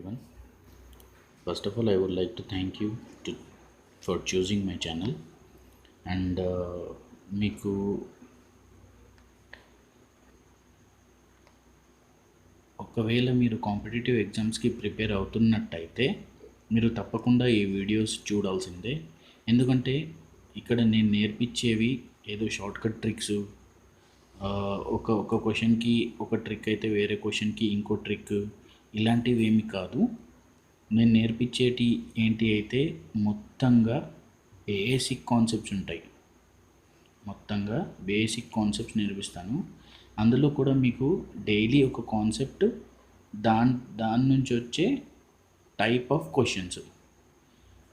everyone. First of all, I would like to thank you for choosing my channel. And మీకు ఒకవేళ మీరు competitive ఎగ్జామ్స్కి prepare అవుతున్నట్టయితే మీరు తప్పకుండా ఈ వీడియోస్ చూడాల్సిందే. ఎందుకంటే ఇక్కడ నేను నేర్పించేవి ఏదో షార్ట్కట్ ట్రిక్స్, ఒక క్వశ్చన్కి ఒక ట్రిక్ అయితే వేరే క్వశ్చన్కి ఇంకో ట్రిక్, ఇలాంటివి ఏమి కాదు. నేను నేర్పించేటి ఏంటి అయితే మొత్తంగా బేసిక్ కాన్సెప్ట్స్ ఉంటాయి. మొత్తంగా బేసిక్ కాన్సెప్ట్స్ నేర్పిస్తాను. అందులో కూడా మీకు డైలీ ఒక కాన్సెప్ట్, దాని నుంచి వచ్చే టైప్ ఆఫ్ క్వశ్చన్స్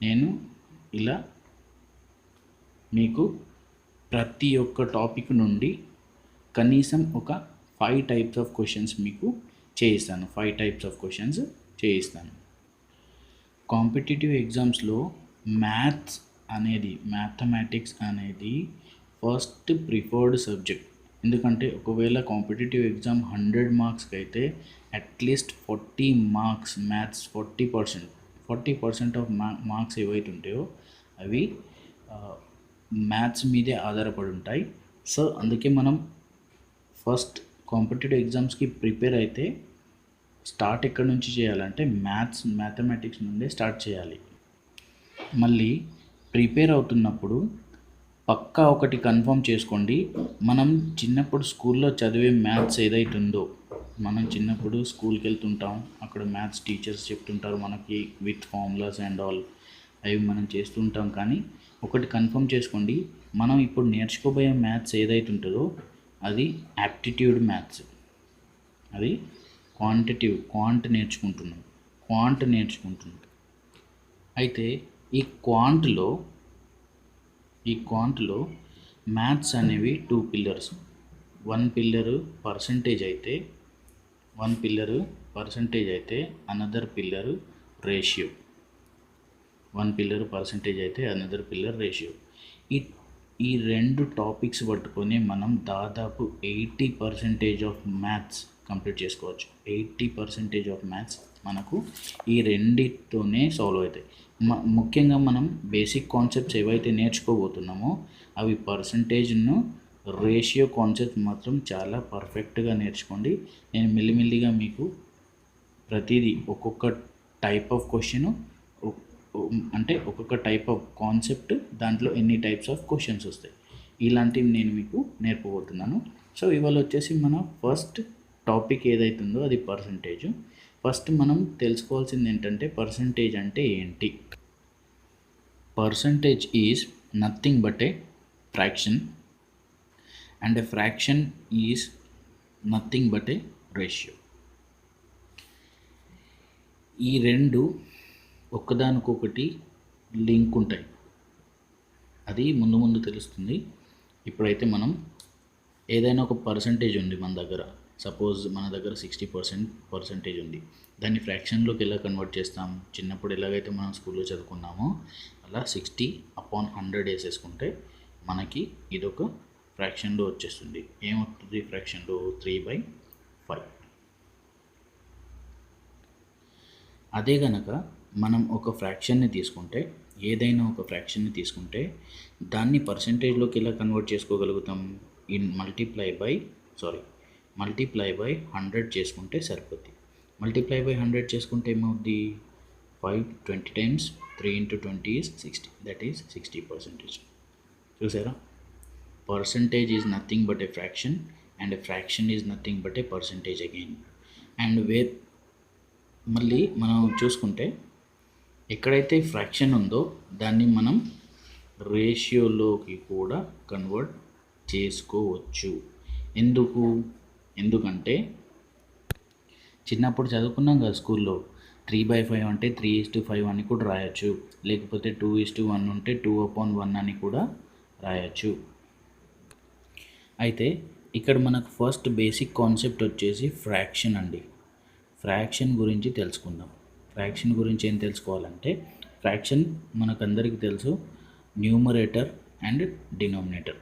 నేను ఇలా మీకు ప్రతి ఒక్క టాపిక్ నుండి కనీసం ఒక 5 టైప్స్ ఆఫ్ క్వశ్చన్స్ మీకు చేయిస్తాను. 5 టైప్స్ ఆఫ్ క్వశ్చన్స్ చేయిస్తాను. కాంపిటేటివ్ ఎగ్జామ్స్లో మ్యాథమెటిక్స్ అనేది ఫస్ట్ ప్రిఫర్డ్ సబ్జెక్ట్. ఎందుకంటే ఒకవేళ కాంపిటేటివ్ ఎగ్జామ్ 100 మార్క్స్కి అయితే at least 40 marks maths, 40% of marks ఏవైతే ఉంటాయో అవి మ్యాథ్స్ మీదే ఆధారపడి ఉంటాయి. సో అందుకే మనం ఫస్ట్ కాంపిటేటివ్ ఎగ్జామ్స్కి ప్రిపేర్ అయితే స్టార్ట్ ఎక్కడి నుంచి చేయాలంటే మ్యాథమెటిక్స్ నుండే స్టార్ట్ చేయాలి. మళ్ళీ ప్రిపేర్ అవుతున్నప్పుడు పక్కా ఒకటి కన్ఫర్మ్ చేసుకోండి. మనం చిన్నప్పుడు స్కూల్లో చదివే మ్యాథ్స్ ఏదైతే ఉందో, మనం చిన్నప్పుడు స్కూల్కి వెళ్తుంటాం, అక్కడ మ్యాథ్స్ టీచర్స్ చెప్తుంటారు మనకి విత్ ఫార్ములాస్ అండ్ ఆల్, అవి మనం చేస్తుంటాం. కానీ ఒకటి కన్ఫర్మ్ చేసుకోండి, మనం ఇప్పుడు నేర్చుకోబోయే మ్యాథ్స్ ఏదైతే ఉంటుందో అది యాప్టిట్యూడ్ మ్యాథ్స్, అది క్వాంట్ నేర్చుకుంటున్నాం. అయితే ఈ క్వాంట్లో మ్యాథ్స్ అనేవి 2 పిల్లర్స్. వన్ పిల్లరు పర్సంటేజ్ అయితే అనదర్ పిల్లరు రేషియో. ఈ రెండు టాపిక్స్ పట్టుకొని మనం దాదాపు 80% ఆఫ్ మ్యాథ్స్ కంప్లీట్ చేసుకోవచ్చు. 80% ఆఫ్ మ్యాథ్స్ మనకు ఈ రెండితోనే సాల్వ్ అవుతాయి. ముఖ్యంగా మనం బేసిక్ కాన్సెప్ట్స్ ఏవైతే నేర్చుకోబోతున్నామో అవి పర్సంటేజ్ను, రేషియో కాన్సెప్ట్ మాత్రం చాలా పర్ఫెక్ట్గా నేర్చుకోండి. నేను మెల్లిమెల్లిగా మీకు ప్రతిదీ ఒక్కొక్క టైప్ ఆఫ్ క్వశ్చన్, అంటే ఒక్కొక్క టైప్ ఆఫ్ కాన్సెప్ట్, దాంట్లో ఎన్ని టైప్స్ ఆఫ్ క్వశ్చన్స్ వస్తాయి, ఇలాంటివి నేను మీకు నేర్పబోతున్నాను. సో ఇవాళ వచ్చేసి మన ఫస్ట్ టాపిక్ ఏదైతే ఉందో అది పర్సంటేజ్. ఫస్ట్ మనం తెలుసుకోవాల్సింది ఏంటంటే పర్సంటేజ్ అంటే ఏంటి. Percentage is nothing but A fraction, and A fraction is nothing but A ratio. ఈ రెండు ఒక్కదానికొకటి లింక్ ఉంటాయి. అది ముందు తెలుస్తుంది. ఇప్పుడైతే మనం ఏదైనా ఒక పర్సంటేజ్ ఉంది మన దగ్గర, సపోజ్ మన దగ్గర 60% పర్సంటేజ్ ఉంది. దాన్ని ఫ్రాక్షన్లోకి ఎలా కన్వర్ట్ చేస్తాం? చిన్నప్పుడు ఎలాగైతే మనం స్కూల్లో చదువుకున్నామో అలా 60/100 వేసేసుకుంటే మనకి ఇదొక ఫ్రాక్షన్లో వచ్చేస్తుంది. ఏమవుతుంది ఫ్రాక్షన్లో? 3/5. అదే కనుక మనం ఒక ఫ్రాక్షన్ని తీసుకుంటే, ఏదైనా ఒక ఫ్రాక్షన్ని తీసుకుంటే దాన్ని పర్సంటేజ్లోకి ఎలా కన్వర్ట్ చేసుకోగలుగుతాం? మల్టిప్లై బై 100 చేసుకుంటే సరిపోద్ది. మల్టిప్లై బై 100 చేసుకుంటే ఏమవుద్ది? 20 times 3 into 20 is 60. That is 60%. చూసారా? Percentage is nothing but A fraction, and A fraction is nothing but A percentage again. And మళ్ళీ మనం చూసుకుంటే ఎక్కడైతే ఫ్రాక్షన్ ఉందో దాన్ని మనం రేషియోలోకి కూడా కన్వర్ట్ చేసుకోవచ్చు. ఎందుకంటే చిన్నప్పుడు చదువుకున్నాం కదా స్కూల్లో, 3/5 అంటే 3:5 అని కూడా రాయొచ్చు, లేకపోతే 2:1 ఉంటే 2/1 అని కూడా రాయొచ్చు. అయితే ఇక్కడ మనకు ఫస్ట్ బేసిక్ కాన్సెప్ట్ వచ్చేసి ఫ్రాక్షన్ అండి. ఫ్రాక్షన్ గురించి తెలుసుకుందాం. ఫ్రాక్షన్ గురించి ఏం తెలుసుకోవాలంటే, ఫ్రాక్షన్ మనకందరికీ తెలుసు, న్యూమరేటర్ అండ్ డినామినేటర్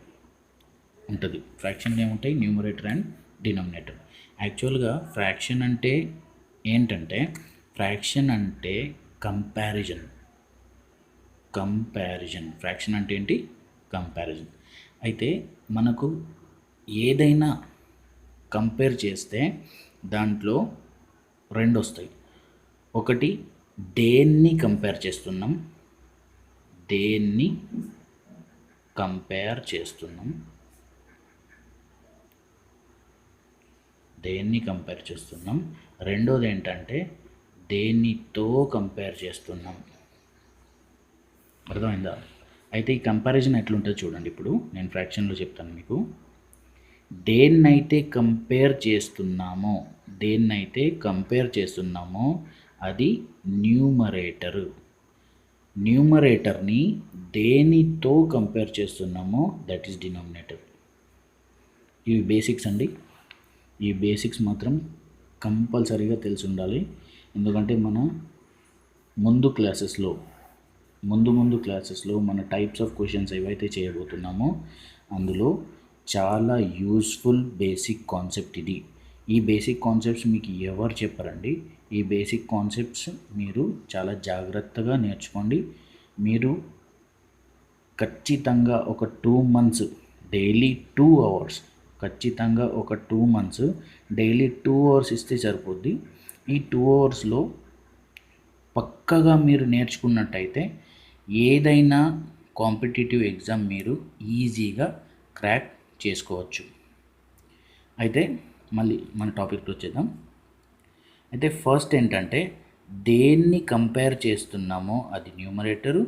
ఉంటుంది. ఫ్రాక్షన్లో ఏముంటాయి? Numerator and denominator. యాక్చువల్గా ఫ్రాక్షన్ అంటే ఏంటంటే, ఫ్రాక్షన్ అంటే కంపారిజన్. ఫ్రాక్షన్ అంటే ఏంటి? కంపారిజన్. అయితే మనకు ఏదైనా కంపేర్ చేస్తే దాంట్లో రెండు వస్తాయి. ఒకటి దేన్ని కంపేర్ చేస్తున్నాం, రెండోది ఏంటంటే దేనితో కంపేర్ చేస్తున్నాం. అర్థమైందా? అయితే ఈ కంపారిజన్ ఎట్లుంటుందో చూడండి. ఇప్పుడు నేను ఫ్రాక్షన్లో చెప్తాను మీకు. దేన్నైతే కంపేర్ చేస్తున్నామో అది న్యూమరేటర్ని దేనితో కంపేర్ చేస్తున్నామో దట్ ఈస్ డినామినేటర్. ఇవి బేసిక్స్ అండి. ఈ బేసిక్స్ మాత్రం కంపల్సరీగా తెలిసి ఉండాలి. ఎందుకంటే మన ముందు క్లాసెస్లో మన టైప్స్ ఆఫ్ క్వశ్చన్స్ ఏవైతే చేయబోతున్నామో అందులో చాలా యూస్ఫుల్ బేసిక్ కాన్సెప్ట్ ఇది. ఈ బేసిక్ కాన్సెప్ట్స్ మీకు ఎవరు చెప్పరండి. ఈ బేసిక్ కాన్సెప్ట్స్ మీరు చాలా జాగ్రత్తగా నేర్చుకోండి. మీరు ఖచ్చితంగా ఒక 2 months డైలీ 2 hours, ఖచ్చితంగా ఒక 2 months డైలీ 2 hours ఇస్తే సరిపోద్ది. ఈ 2 hours పక్కగా మీరు నేర్చుకున్నట్టయితే ఏదైనా కాంపిటేటివ్ ఎగ్జామ్ మీరు ఈజీగా క్రాక్ చేసుకోవచ్చు. అయితే మళ్ళీ మన టాపిక్కి వచ్చేద్దాం. అయితే ఫస్ట్ ఏంటంటే దేన్ని కంపేర్ చేస్తున్నామో అది న్యూమరేటరు,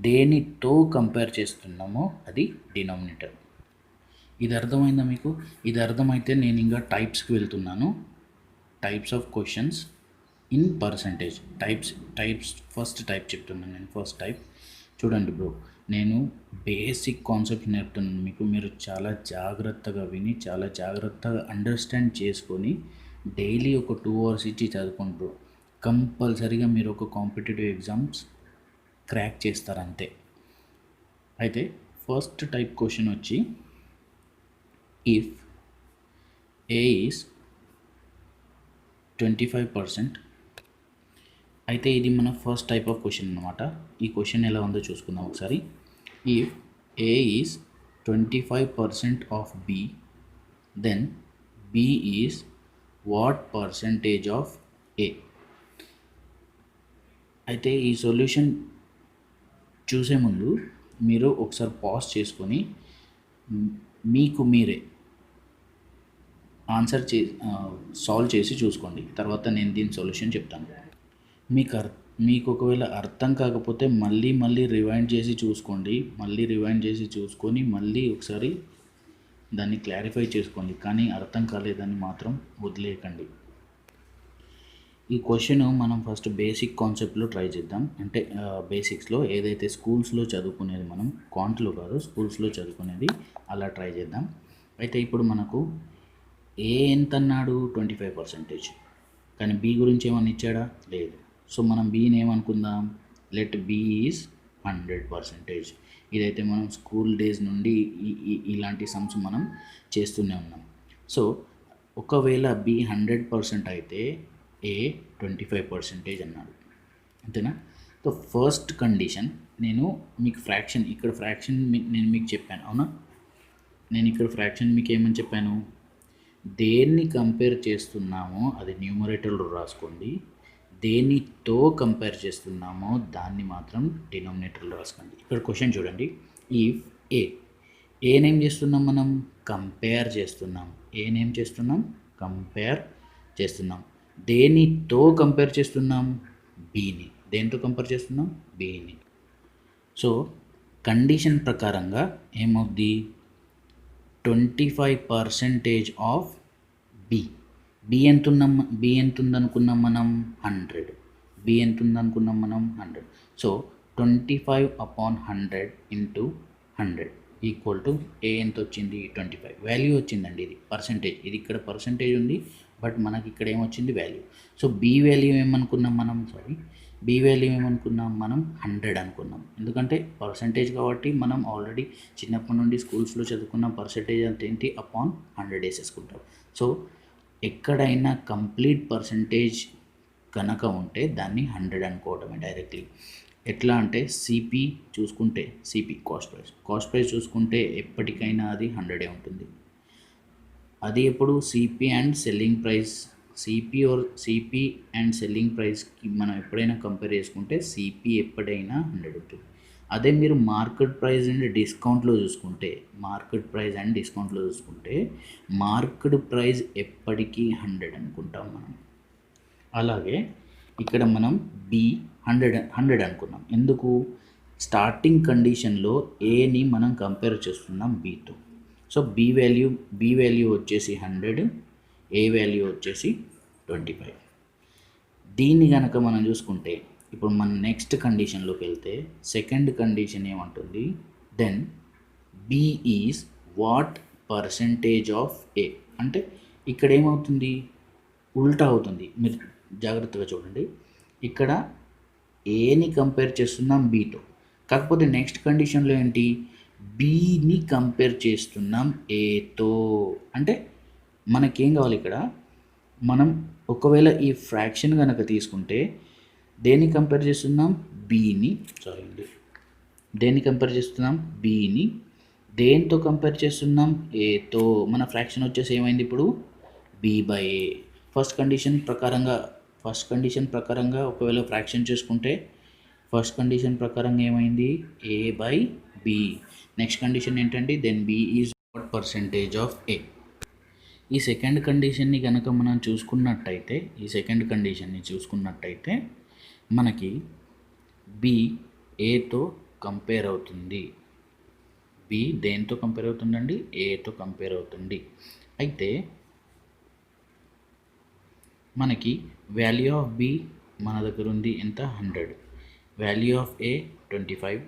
దేనితో కంపేర్ చేస్తున్నామో అది డినామినేటర్. ఇది అర్థమైందా మీకు? ఇది అర్థమైతే నేను ఇంకా టైప్స్కి వెళ్తున్నాను. Types of questions in percentage. Types first type చెప్తున్నాను నేను. ఫస్ట్ టైప్ చూడండి బ్రో, నేను బేసిక్ కాన్సెప్ట్ నేర్పుతున్నాను మీకు. మీరు చాలా జాగ్రత్తగా విని చాలా జాగ్రత్తగా అండర్స్టాండ్ చేసుకొని డైలీ ఒక 2 hours ఇచ్చి చదువుకోండి బ్రో. కంపల్సరీగా మీరు ఒక కాంపిటేటివ్ ఎగ్జామ్స్ క్రాక్ చేస్తారు అంతే. అయితే ఫస్ట్ టైప్ క్వశ్చన్ వచ్చి ఇఫ్ ఏ ఈజ్ 25%. అయితే ఇది మన ఫస్ట్ టైప్ ఆఫ్ క్వశ్చన్ అన్నమాట. ఈ క్వశ్చన్ ఎలా ఉందో చూసుకుందాం ఒకసారి. If A is 25% of B, then B is what percentage of A. అయితే ఈ సొల్యూషన్ చూసే ముందు మీరు ఒకసారి పాజ్ చేసుకొని మీకు మీరే ఆన్సర్ సాల్వ్ చేసి చూసుకోండి. తర్వాత నేను దీని సొల్యూషన్ చెప్తాను. మీకు ఒకవేళ అర్థం కాకపోతే మళ్ళీ రివైండ్ చేసి చూసుకోండి. మళ్ళీ ఒకసారి దాన్ని క్లారిఫై చేసుకోండి. కానీ అర్థం కాలేదని మాత్రం వదిలేయకండి. ఈ క్వశ్చన్ మనం ఫస్ట్ బేసిక్ కాన్సెప్ట్లో ట్రై చేద్దాం. అంటే బేసిక్స్లో ఏదైతే స్కూల్స్లో చదువుకునేది, మనం కాంట్లో కాదు స్కూల్స్లో చదువుకునేది, అలా ట్రై చేద్దాం. అయితే ఇప్పుడు మనకు ఏ ఎంత అన్నాడు? 25%. కానీ బి గురించి ఏమన్నా ఇచ్చాడా? లేదు. సో మనం బీని ఏమనుకుందాం? Let B is 100%. ఇదైతే మనం స్కూల్ డేస్ నుండి ఇలాంటి సమ్స్ మనం చేస్తూనే ఉన్నాం. సో ఒకవేళ బి 100% అయితే ఏ 25% అన్నాడు, అంతేనా? సో ఫస్ట్ కండిషన్, నేను మీకు ఫ్రాక్షన్ నేను మీకు చెప్పాను, అవునా? నేను ఇక్కడ ఫ్రాక్షన్ మీకు ఏమని చెప్పాను? దేన్ని కంపేర్ చేస్తున్నామో అది న్యూమరేటర్లో రాసుకోండి, దేనితో కంపేర్ చేస్తున్నామో దాన్ని మాత్రం డినామినేటర్లో రాసుకోండి. ఇక్కడ క్వశ్చన్ చూడండి. ఇఫ్ ఏనేం చేస్తున్నాం మనం? కంపేర్ చేస్తున్నాం. కంపేర్ చేస్తున్నాం. దేనితో కంపేర్ చేస్తున్నాం? బీని. దేనితో కంపేర్ చేస్తున్నాం? బీని. సో కండిషన్ ప్రకారంగా ఏమవుద్ది? 25% ఆఫ్ బి. బి ఎంత ఉందనుకున్నాం మనం? 100. బి ఎంత ఉందనుకున్నాం మనం? 100. సో 25/100 ఇంటూ 100 ఈక్వల్ టు ఏ ఎంత వచ్చింది? 25. వాల్యూ వచ్చిందండి. ఇది పర్సంటేజ్. ఇది ఇక్కడ పర్సంటేజ్ ఉంది, బట్ మనకి ఇక్కడ ఏమొచ్చింది? వాల్యూ. సో బి వాల్యూ ఏమనుకున్నాం మనం? 100 అనుకున్నాం. ఎందుకంటే పర్సంటేజ్ కాబట్టి మనం ఆల్రెడీ చిన్నప్పటి నుండి స్కూల్స్లో చదువుకున్న పర్సంటేజ్ అంటే ఏంటి? అపాన్ 100 వేసేసుకుంటాం. సో ఎక్కడైనా కంప్లీట్ పర్సంటేజ్ కనుక ఉంటే దాన్ని 100 అనుకోవడమే డైరెక్ట్లీ. ఎట్లా అంటే సిపి చూసుకుంటే సిపి కాస్ట్ ప్రైస్ చూసుకుంటే ఎప్పటికైనా అది 100 ఉంటుంది. అది ఎప్పుడు CP and selling price, CP and selling ప్రైస్కి మనం ఎప్పుడైనా కంపేర్ చేసుకుంటే సిపి ఎప్పుడైనా 100 ఉంటుంది. అదే మీరు మార్కెట్ ప్రైస్ అండ్ డిస్కౌంట్లో చూసుకుంటే మార్కెట్ ప్రైస్ ఎప్పటికీ 100 అనుకుంటాం మనం. అలాగే ఇక్కడ మనం బి 100 అనుకున్నాం. ఎందుకు? స్టార్టింగ్ కండిషన్లో ఏని మనం కంపేర్ చేస్తున్నాం బీతో. సో బి వాల్యూ వచ్చేసి 100, ఏ వాల్యూ వచ్చేసి 25. దీన్ని కనుక మనం చూసుకుంటే ఇప్పుడు మన నెక్స్ట్ కండిషన్లోకి వెళ్తే సెకండ్ కండిషన్ ఏమంటుంది? Then B is what percentage of A. అంటే ఇక్కడ ఏమవుతుంది? ఉల్టా అవుతుంది. మీరు జాగ్రత్తగా చూడండి. ఇక్కడ ఏని కంపేర్ చేస్తున్నాం బీతో, కాకపోతే నెక్స్ట్ కండిషన్లో ఏంటి? బీని కంపేర్ చేస్తున్నాం ఏతో. అంటే మనకేం కావాలి ఇక్కడ? మనం ఒకవేళ ఈ ఫ్రాక్షన్ కనుక తీసుకుంటే దేన్ని కంపేర్ చేస్తున్నాం? దేన్ని కంపేర్ చేస్తున్నాం? బీని. దేంతో కంపేర్ చేస్తున్నాం? ఏతో. మన ఫ్రాక్షన్ వచ్చేసి ఏమైంది ఇప్పుడు? బి/ఏ. ఫస్ట్ కండిషన్ ప్రకారంగా ఒకవేళ ఫ్రాక్షన్ చేసుకుంటే ఫస్ట్ కండిషన్ ప్రకారంగా ఏమైంది? A/B. నెక్స్ట్ కండిషన్ ఏంటంటే then B is what percentage of A. ఈ సెకండ్ కండిషన్ని కనుక మనం చూసుకున్నట్టయితే మనకి B ఏతో కంపేర్ అవుతుంది. B దేంతో కంపేర్ అవుతుందండి? ఏతో కంపేర్ అవుతుంది. అయితే మనకి వాల్యూ ఆఫ్ B మన దగ్గర ఉంది ఎంత? 100. Value of A 25.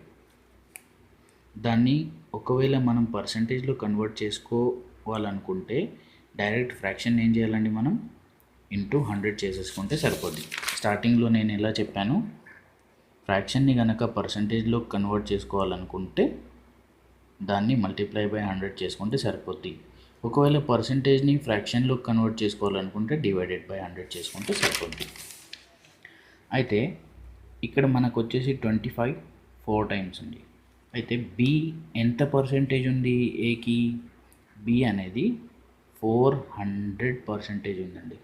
దాన్ని ఒకవేళ మనం పర్సంటేజ్లో కన్వర్ట్ చేసుకోవాలనుకుంటే డైరెక్ట్ ఫ్రాక్షన్ ఏం చేయాలండి? మనం ఇంటూ 100 చేసేసుకుంటే సరిపోద్ది. స్టార్టింగ్లో నేను ఎలా చెప్పాను, ఫ్రాక్షన్ని కనుక పర్సంటేజ్లో కన్వర్ట్ చేసుకోవాలనుకుంటే దాన్ని మల్టిప్లై బై 100 చేసుకుంటే సరిపోద్ది. ఒకవేళ పర్సంటేజ్ని ఫ్రాక్షన్లో కన్వర్ట్ చేసుకోవాలనుకుంటే డివైడెడ్ బై 100 చేసుకుంటే సరిపోద్ది. అయితే ఇక్కడ మనకు వచ్చేసి 25 4 టైమ్స్ ఉంది. అయితే బి ఎంత పర్సంటేజ్ ఉంది ఏకి? బి అనేది 400% ఉందండి.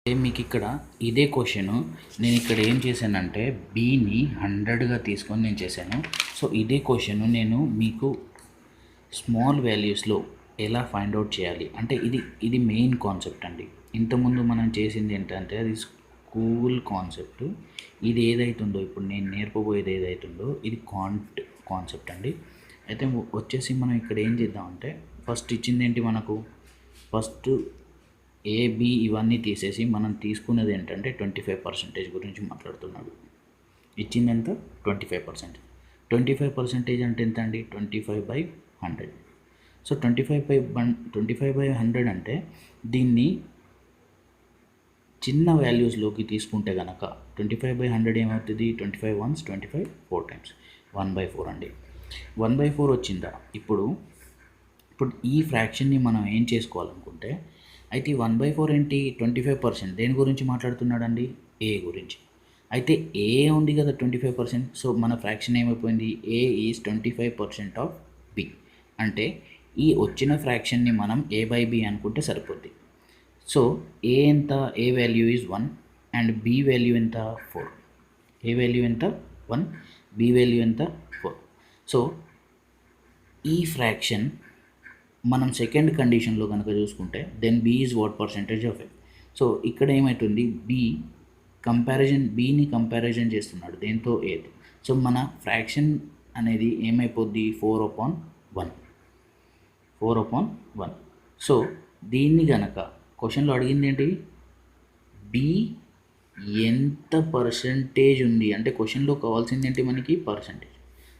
మీకు ఇక్కడ ఇదే క్వశ్చన్ నేను ఇక్కడ ఏం చేశానంటే బీని 100గా తీసుకొని నేను చేశాను. సో ఇదే క్వశ్చన్ నేను మీకు స్మాల్ వాల్యూస్లో ఎలా ఫైండ్ అవుట్ చేయాలి అంటే ఇది మెయిన్ కాన్సెప్ట్ అండి. ఇంతకుముందు మనం చేసింది ఏంటంటే అది స్కూల్ కాన్సెప్ట్. ఇది ఏదైతుందో ఇప్పుడు నేను నేర్పబోయేది ఏదైతుందో ఇది కాన్సెప్ట్ అండి. అయితే వచ్చేసి మనం ఇక్కడ ఏం చేద్దామంటే ఫస్ట్ ఇచ్చింది ఏంటి మనకు? ఫస్ట్ ఏబి ఇవన్నీ తీసేసి మనం తీసుకున్నది ఏంటంటే 25% గురించి మాట్లాడుతున్నాడు. ఇచ్చింది ఎంత? 25%. 25% అంటే ఎంత అండి? 25/100. సో 25/100 అంటే దీన్ని చిన్న వాల్యూస్లోకి తీసుకుంటే కనుక 25/100 ఏమవుతుంది? 25 ones 25 4 times 1/4 అండి. 1/4 వచ్చిందా? ఇప్పుడు ఈ ఫ్రాక్షన్ని మనం ఏం చేసుకోవాలనుకుంటే అయితే 1/4 ఏంటి? 25%. దేని గురించి మాట్లాడుతున్నాడండి? ఏ గురించి. అయితే ఏ ఉంది కదా 25%. సో మన ఫ్రాక్షన్ ఏమైపోయింది? ఏ ఈజ్ 25% ఆఫ్ బి. అంటే ఈ వచ్చిన ఫ్రాక్షన్ని మనం A/B అనుకుంటే సరిపోద్ది. సో ఏ ఎంత? A value is 1 and B value ఎంత? 4. ఏ వాల్యూ ఎంత? 1, బి వాల్యూ ఎంత? 4. సో ఈ ఫ్రాక్షన్ మనం సెకండ్ కండిషన్లో కనుక చూసుకుంటే then B is what percentage of A. So ఇక్కడ ఏమవుతుంది? బీని కంపారిజన్ చేస్తున్నాడు దేంతో? ఏతో. సో మన ఫ్రాక్షన్ అనేది ఏమైపోద్ది? 4/1. సో దీన్ని కనుక క్వశ్చన్లో అడిగింది ఏంటి? బి ఎంత పర్సంటేజ్ ఉంది అంటే క్వశ్చన్లో కావాల్సింది ఏంటి మనకి? పర్సంటేజ్.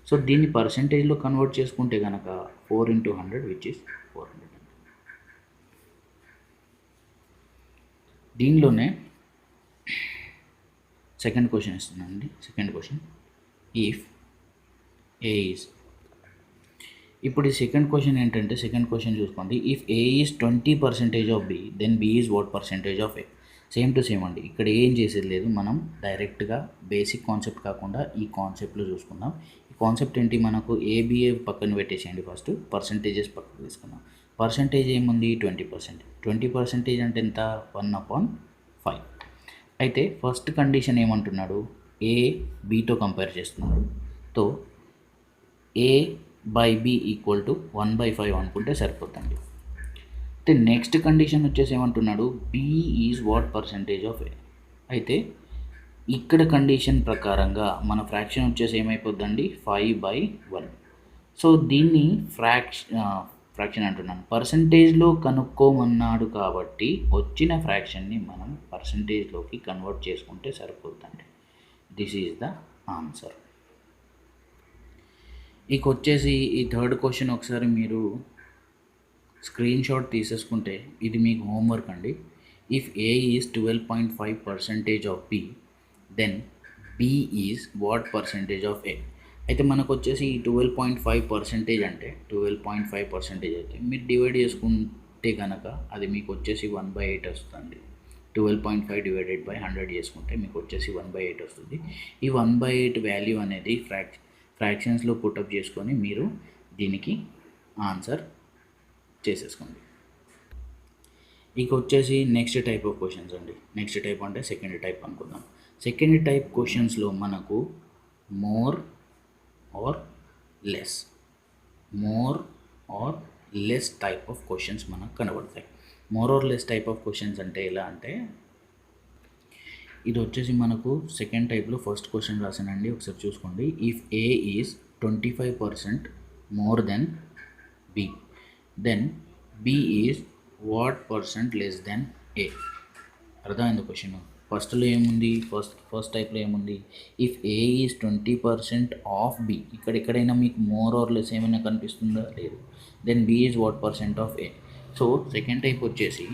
సో దీన్ని పర్సంటేజ్లో కన్వర్ట్ చేసుకుంటే కనుక 4 into 100 విచ్ ఇస్ 400. దీనిలోనే సెకండ్ క్వశ్చన్ ఇస్తున్నానండి. Second question if A is, ఇప్పుడు ఈ సెకండ్ క్వశ్చన్ ఏంటంటే సెకండ్ క్వశ్చన్ చూసుకోండి. If A is 20% of B then B is what percentage of A. Same to same అండి. ఇక్కడ ఏం చేసేది లేదు, మనం డైరెక్ట్గా బేసిక్ కాన్సెప్ట్ కాకుండా ఈ కాన్సెప్ట్లో చూసుకుందాం. ఈ కాన్సెప్ట్ ఏంటి, మనకు ఏబిఏ పక్కన పెట్టేసేయండి, ఫస్ట్ పర్సంటేజెస్ పక్కన తీసుకుందాం. పర్సంటేజ్ ఏముంది 20%. 20% అంటే ఎంత, 1/5. అయితే ఫస్ట్ కండిషన్ ఏమంటున్నాడు, ఏ బీతో కంపేర్ చేస్తున్నాడు. తో A by B equal to 1/5 అనుకుంటే సరిపోతుంది. అయితే నెక్స్ట్ కండిషన్ వచ్చేసి ఏమంటున్నాడు, B is what percentage of A. అయితే ఇక్కడ కండిషన్ ప్రకారంగా మన ఫ్రాక్షన్ వచ్చేసి ఏమైపోద్దండి, 5/1. సో దీన్ని ఫ్రాక్షన్ అంటున్నాను, పర్సంటేజ్లో కనుక్కోమన్నాడు కాబట్టి వచ్చిన ఫ్రాక్షన్ని మనం పర్సంటేజ్లోకి కన్వర్ట్ చేసుకుంటే సరిపోతుందండి. This is the answer. ఇక వచ్చేసి ఈ థర్డ్ క్వశ్చన్ ఒకసారి మీరు స్క్రీన్ షాట్ తీసేసుకుంటే ఇది మీకు హోంవర్క్ అండి. If A is 12.5% of B, then B is what percentage of A. అయితే మనకు వచ్చేసి ఈ 12.5% అంటే 12.5% అయితే మీరు డివైడ్ చేసుకుంటే కనుక అది మీకు వచ్చేసి 1/8 వస్తుంది. 12.5 డివైడెడ్ బై 100 చేసుకుంటే మీకు వచ్చేసి 1/8 వస్తుంది. ఈ 1/8 వాల్యూ అనేది ఫ్రాక్షన్స్లో పుటప్ చేసుకొని మీరు దీనికి ఆన్సర్ చేసేసుకోండి. ఇక వచ్చేసి నెక్స్ట్ టైప్ ఆఫ్ క్వశ్చన్స్ అండి. నెక్స్ట్ టైప్ అంటే సెకండ్ టైప్ అనుకుందాం. సెకండ్ టైప్ క్వశ్చన్స్లో మనకు more or less type of questions మనకు కనబడతాయి. More or less type of questions అంటే ఎలా అంటే, ఇది వచ్చేసి మనకు సెకండ్ టైప్లో ఫస్ట్ క్వశ్చన్ రాసానండి, ఒకసారి చూసుకోండి. If A is 25% more than B, then B is what percent less than A. అర్థమైంది క్వశ్చన్. ఫస్ట్లో ఏముంది, ఫస్ట్ టైప్లో ఏముంది, if A is 20% of B, ఇక్కడ ఎక్కడైనా మీకు మోర్ ఆర్ లెస్ ఏమైనా కనిపిస్తుందా, లేదు. Then B is what percent of A. So second type వచ్చేసి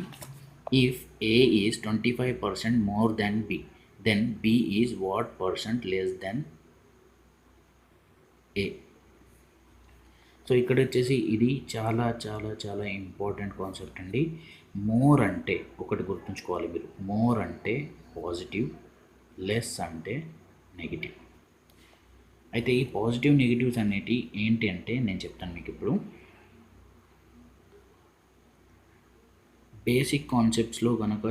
if A is 25% more than B, then B is what percent less than A. So ఇక్కడ వచ్చేసి ఇది చాలా చాలా చాలా ఇంపార్టెంట్ కాన్సెప్ట్ అండి. మోర్ అంటే ఒకటి గుర్తుంచుకోవాలి మీరు, మోర్ అంటే పాజిటివ్, లెస్ అంటే నెగిటివ్. అయితే ఈ పాజిటివ్ నెగిటివ్స్ అనేటి ఏంటి అంటే నేను చెప్తాను మీకు ఇప్పుడు. బేసిక్ కాన్సెప్ట్స్లో కనుక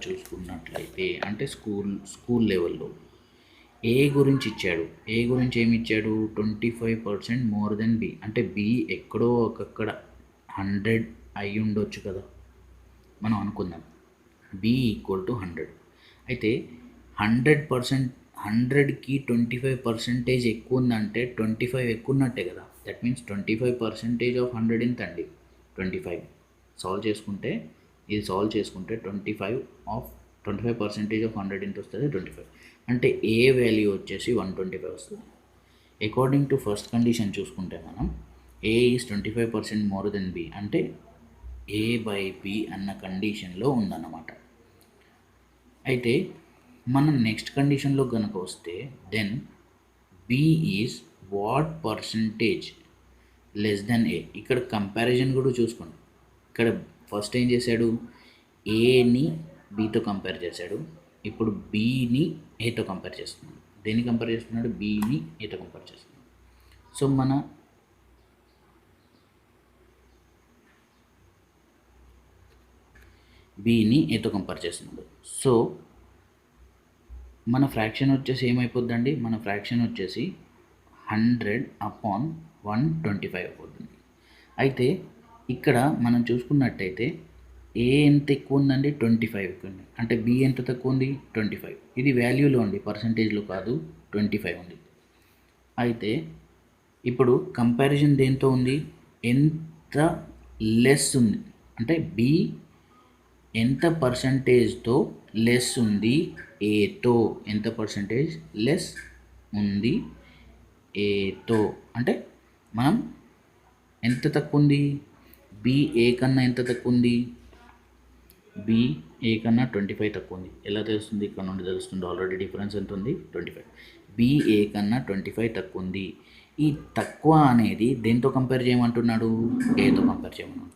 చూసుకున్నట్లయితే అంటే స్కూల్ లెవెల్లో ఏ గురించి ఇచ్చాడు, ఏ గురించి ఏమి ఇచ్చాడు, 25% మోర్ దెన్ బి. అంటే బి ఎక్కడో ఒకక్కడ 100 అయి ఉండొచ్చు కదా, మనం అనుకుందాం బి ఈక్వల్ టు 100. అయితే 100%, 100కి 25% ఎక్కువ ఉందంటే 25 ఎక్కువ ఉన్నట్టే కదా. దట్ మీన్స్ 25% ఆఫ్ 100 ఎంత అండి, 25. సాల్వ్ చేసుకుంటే 25% ఆఫ్ 100 ఎంత వస్తుంది, 25. అంటే ఏ వాల్యూ వచ్చేసి 125 వస్తుంది. అకార్డింగ్ టు ఫస్ట్ కండిషన్ చూసుకుంటే మనం ఏ ఈజ్ 25% మోర్ దెన్ బి అంటే ఏ బై బి అన్న కండిషన్లో ఉందన్నమాట. అయితే మనం నెక్స్ట్ కండిషన్లో కనుక వస్తే then B is what percentage less than A. ఇక్కడ కంపారిజన్ కూడా చూసుకోండి. ఇక్కడ ఫస్ట్ ఏం చేశాడు, ఏని బీతో కంపేర్ చేశాడు, ఇప్పుడు బీని ఏతో కంపేర్ చేస్తున్నాడు. దేన్ని కంపేర్ చేస్తున్నాడు, బీని ఏతో కంపేర్ చేస్తున్నాడు. సో మన బీని ఏతో కంపేర్ చేస్తున్నాడు. సో మన ఫ్రాక్షన్ వచ్చేసి ఏమైపోద్దండి, మన ఫ్రాక్షన్ వచ్చేసి 100/125 అయిపోతుంది. అయితే ఇక్కడ మనం చూసుకున్నట్టయితే ఏ ఎంత ఎక్కువ ఉందండి, 25 ఎక్కువ ఉంది. అంటే బి ఎంత తక్కువ ఉంది, 25. ఇది వాల్యూలో ఉంది, పర్సంటేజ్లో కాదు, 25 ఉంది. అయితే ఇప్పుడు కంపారిజన్ దేంతో ఉంది, ఎంత లెస్ ఉంది అంటే బి ఎంత పర్సంటేజ్తో లెస్ ఉంది ఏతో, ఎంత పర్సంటేజ్ లెస్ ఉంది ఏతో. అంటే మనం ఎంత తక్కువ ఉంది, బి ఏ కన్నా ఎంత తక్కువ ఉంది, బి ఏ కన్నా 25 తక్కువ ఉంది. ఎలా తెలుస్తుంది, ఇక్కడ నుండి తెలుస్తుంది, ఆల్రెడీ డిఫరెన్స్ ఎంత ఉంది, 25. బి ఏ కన్నా 25 తక్కువ ఉంది. ఈ తక్కువ అనేది దేంతో కంపేర్ చేయమంటున్నాడు, ఏతో కంపేర్ చేయమన్నాడు.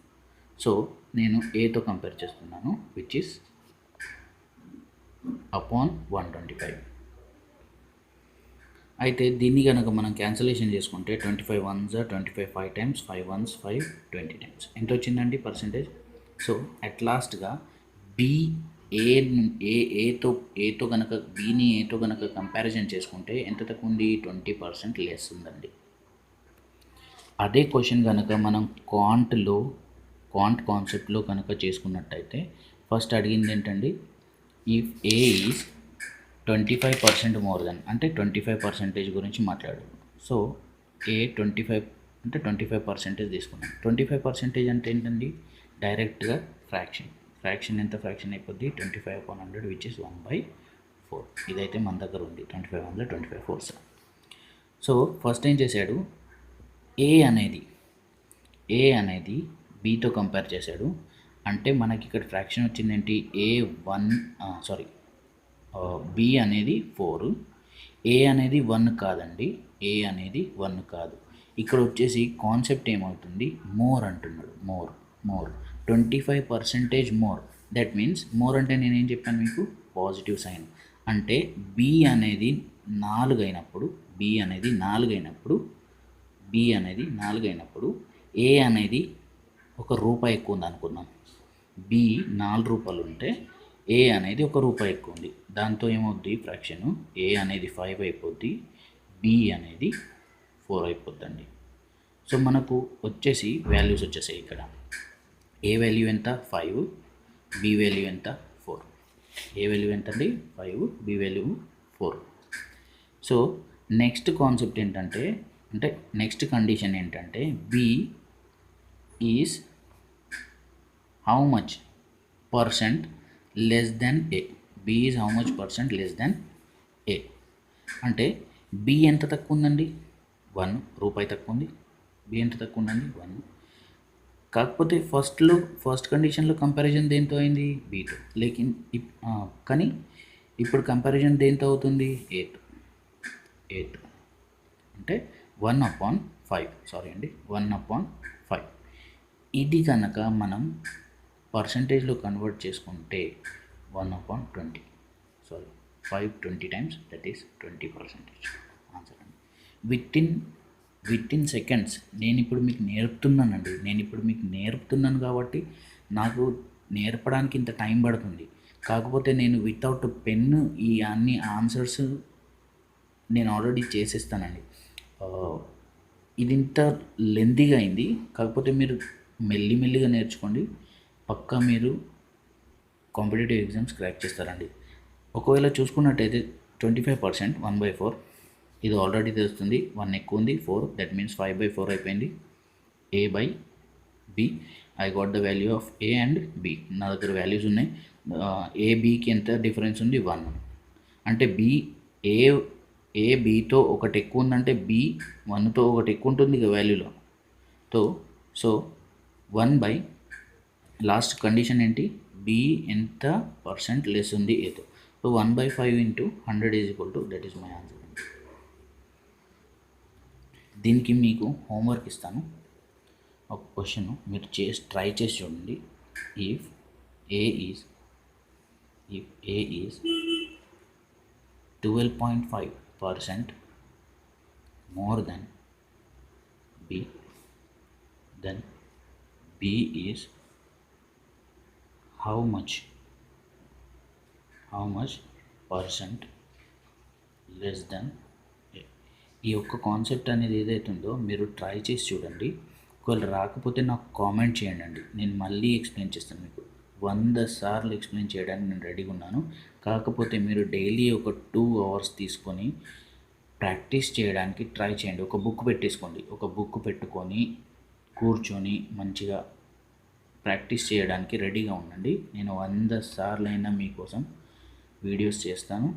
సో నేను ఏతో కంపేర్ చేస్తున్నాను, విచ్ ఇస్ అపాన్ 125. అయితే దీన్ని కనుక మనం క్యాన్సలేషన్ చేసుకుంటే 25 1s 25, 5 times, 5 1s 5, 20 times ఎంత వచ్చిందండి పర్సంటేజ్. సో అట్ లాస్ట్గా బి ఏతో కనుక ఏతో కనుక కంపారిజన్ చేసుకుంటే ఎంత తక్కువ ఉంది, 20% లెస్ ఉందండి. అదే క్వశ్చన్ కనుక మనం క్వాంట్ కాన్సెప్ట్లో కనుక చేసుకున్నట్టయితే ఫస్ట్ అడిగింది ఏంటండి, if A is 25% more then, అంటే 25% గురించి మాట్లాడు. సో ఏ 25 అంటే 25% తీసుకున్నాం. 25% అంటే ఏంటండి, డైరెక్ట్గా ఫ్రాక్షన్ ఎంత ఫ్రాక్షన్ అయిపోద్ది, 25/100 విచ్ ఇస్ 1/4. ఇదైతే మన దగ్గర ఉంది 25 100 25 4. సో ఫస్ట్ ఏం చేశాడు, ఏ అనేది బీతో కంపేర్ చేశాడు. అంటే మనకి ఇక్కడ ఫ్రాక్షన్ వచ్చింది ఏంటి, బి అనేది 4, ఏ అనేది 1 కాదండి, ఏ అనేది 1 కాదు. ఇక్కడ వచ్చేసి కాన్సెప్ట్ ఏమవుతుంది, మోర్ అంటున్నాడు, more 25% more. That means more అంటే నేనేం చెప్పాను మీకు, పాజిటివ్ సైన్. అంటే బి అనేది 4 అయినప్పుడు ఏ అనేది ₹1 ఎక్కువ ఉంది అనుకుందాం. బి ₹4 ఉంటే ఏ అనేది ₹1 ఎక్కువ ఉంది. దాంతో ఏమవుద్ది ఫ్రాక్షను, ఏ అనేది 5 అయిపోద్ది, బి అనేది 4 అయిపోద్దండి. సో మనకు వచ్చేసి వాల్యూస్ వచ్చేసాయి ఇక్కడ. ఏ వాల్యూ ఎంత 5, బి వాల్యూ ఎంత 4. ఏ వాల్యూ ఎంత అండి 5, B value 4. So next concept ఏంటంటే, నెక్స్ట్ కండిషన్ ఏంటంటే, B is how much percent less than A. B is how much percent less than A. అంటే బి ఎంత తక్కువ ఉందండి, ₹1 తక్కువ ఉంది. బి ఎంత తక్కువ ఉందండి, 1. కాకపోతే ఫస్ట్ కండిషన్లో కంపారిజన్ దేంతో అయింది, బీతో. కానీ ఇప్పుడు కంపారిజన్ దేంతో అవుతుంది, ఏతో. అంటే 1/5. ఇది కనుక మనం పర్సంటేజ్లో కన్వర్ట్ చేసుకుంటే 1/20. 520 times, దట్ ఈస్ 20% ఆన్సర్ అండి. With in seconds. నేను ఇప్పుడు మీకు నేర్పుతున్నాను కాబట్టి నాకు నేర్పడానికి ఇంత టైం పడుతుంది. కాకపోతే నేను వితౌట్ పెన్ ఈ అన్ని ఆన్సర్స్ నేను ఆల్రెడీ చేసేస్తానండి. ఇది ఇంత లెంతీగా అయింది, కాకపోతే మీరు మెల్లిమెల్లిగా నేర్చుకోండి. పక్కా మీరు కాంపిటేటివ్ ఎగ్జామ్స్ క్రాక్ చేస్తారండి. ఒకవేళ చూసుకున్నట్టయితే 25% 1/4, ఇది ఆల్రెడీ తెలుస్తుంది. 1 ఎక్కువ ఉంది, 4, దట్ మీన్స్ 5/4 అయిపోయింది. A by B, I got the value of A and B. నా దగ్గర వాల్యూస్ ఉన్నాయి. ఏ బికి ఎంత డిఫరెన్స్ ఉంది, 1. అంటే ఏ బితో ఒకటి ఎక్కువ ఉందంటే బి 1తో ఒకటి ఎక్కువ ఉంటుంది ఇక వాల్యూలో. సో 1 లాస్ట్ కండిషన్ ఏంటి, బి ఎంత పర్సెంట్ లెస్ ఉంది ఏతో. So 1/5 × 100 is equal to, that is my answer. దీనికి మీకు హోంవర్క్ ఇస్తాను, ఒక క్వశ్చన్ మీరు ట్రై చేసి చూడండి. If A is 12.5% more than B, then B is how much percent less than A. ఈ యొక్క కాన్సెప్ట్ అనేది ఏదైతే ఉందో మీరు ట్రై చేసి చూడండి. ఒకవేళ రాకపోతే నాకు కామెంట్ చేయండి, నేను మళ్ళీ ఎక్స్ప్లెయిన్ చేస్తాను. మీకు 100 సార్లు ఎక్స్ప్లెయిన్ చేయడానికి నేను రెడీగా ఉన్నాను. కాకపోతే మీరు డైలీ ఒక 2 hours తీసుకొని ప్రాక్టీస్ చేయడానికి ట్రై చేయండి. ఒక బుక్ పెట్టుకొని కూర్చొని మంచిగా ప్రాక్టీస్ చేయడానికి రెడీగా ఉండండి. నేను 100 సార్లైనా మీకోసం వీడియోస్ వేస్తాను.